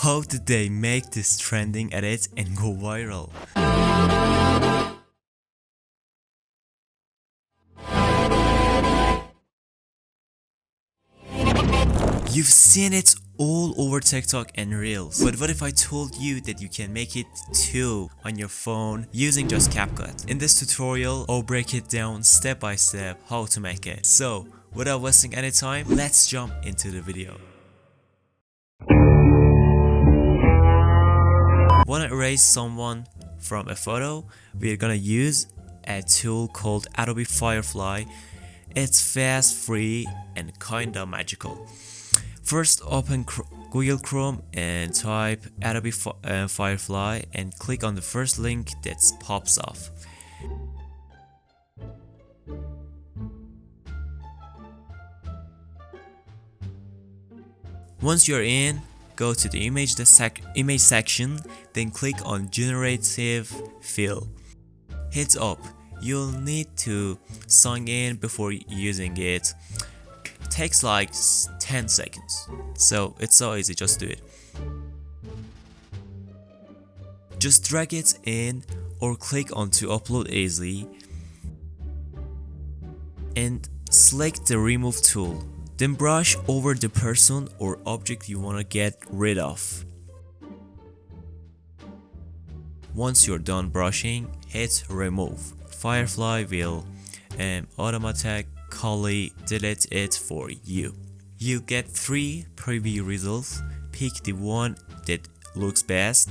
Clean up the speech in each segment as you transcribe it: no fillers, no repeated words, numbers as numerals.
How did they make this trending edit and go viral? You've seen it all over TikTok and Reels. But what if I told you that you can make it too on your phone using just Capcut? In this tutorial, I'll break it down step by step how to make it. So, without wasting any time, let's jump into the video. Wanna erase someone from a photo? We're gonna use a tool called Adobe Firefly. It's fast, free, and kinda magical. First, open Google Chrome and type Adobe Firefly and click on the first link that pops up. Once you're in, go to the image section, then click on Generative Fill. Heads up, you'll need to sign in before using it. Takes like 10 seconds, so it's so easy, just do it. Just drag it in or click on to upload easily and select the remove tool, then brush over the person or object you want to get rid of. Once you're done brushing, hit remove. Firefly will automatically delete it for you. You get 3 preview results. Pick the one that looks best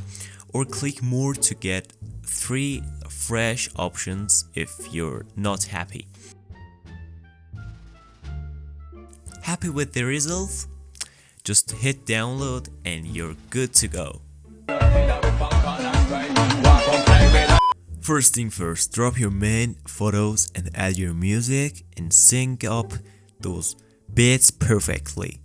or click more to get 3 fresh options if you're not happy. Happy with the results? Just hit download and you're good to go. First thing first, drop your main photos and add your music and sync up those beats perfectly.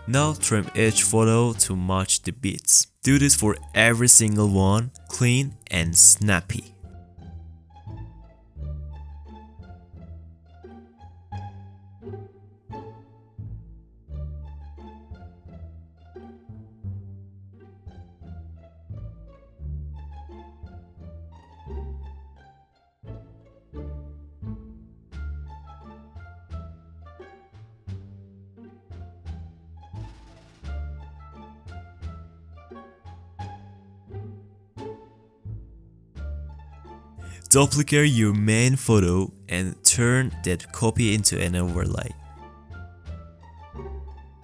Now trim each photo to match the beats. Do this for every single one, clean and snappy. Duplicate your main photo and turn that copy into an overlay.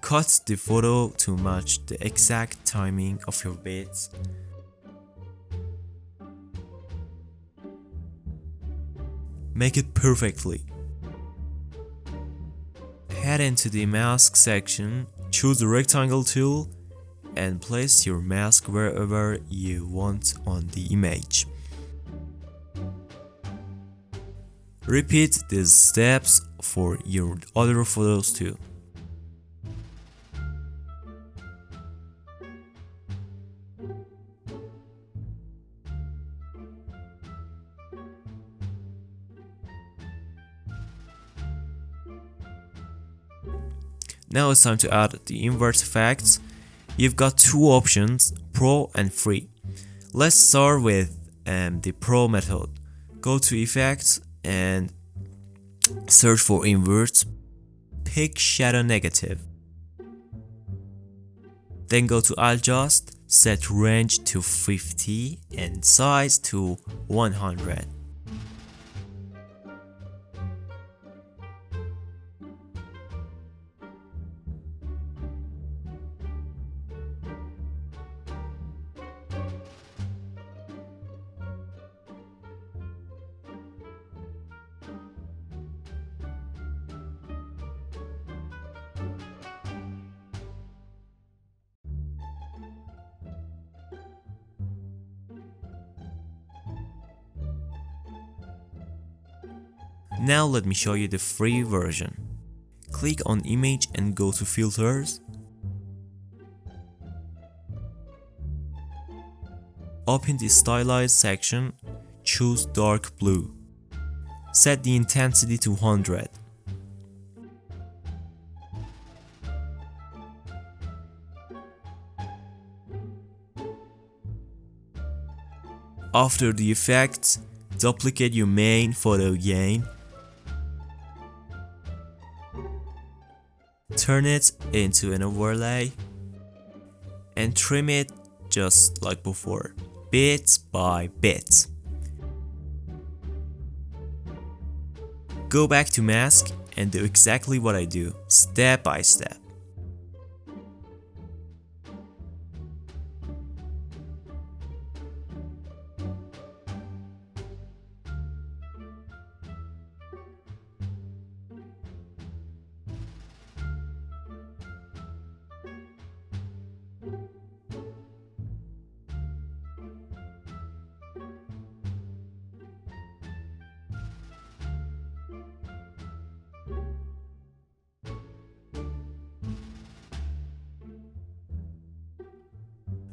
Cut the photo to match the exact timing of your beats. Make it perfectly. Head into the mask section, choose the rectangle tool and place your mask wherever you want on the image. Repeat these steps for your other photos too. Now it's time to add the invert effects. You've got 2 options, Pro and Free. Let's start with the Pro method. Go to Effects and search for inverts. Pick Shadow Negative. Then go to Adjust, set range to 50 and size to 100. Now let me show you the free version. Click on image and go to filters. Open the stylized section, choose dark blue. Set the intensity to 100. After the effects, duplicate your main photo again. Turn it into an overlay and trim it just like before, bit by bit. Go back to mask and do exactly what I do, step by step.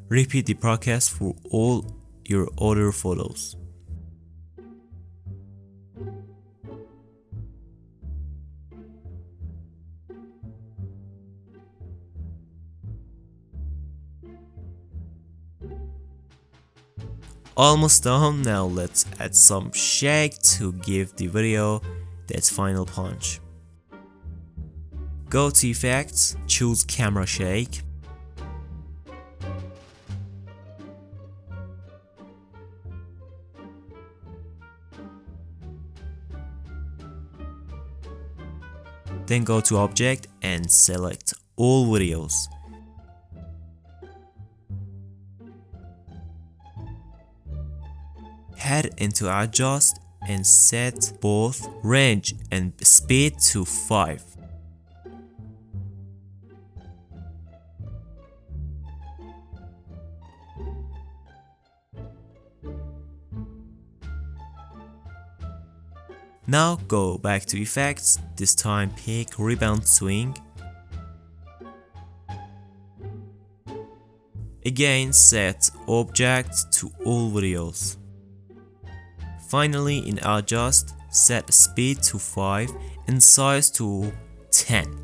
Repeat the process for all your other photos. Almost done. Now let's add some shake to give the video that final punch. Go to effects, choose camera shake. Then go to object and select all videos. Head into adjust and set both range and speed to 5. Now go back to effects, this time pick rebound swing. Again set object to all videos. Finally in adjust, set speed to 5 and size to 10.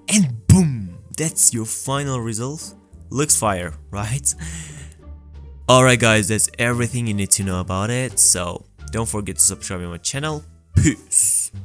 And boom! That's your final result. Looks fire, right? Alright guys, that's everything you need to know about it. So don't forget to subscribe to my channel. Peace!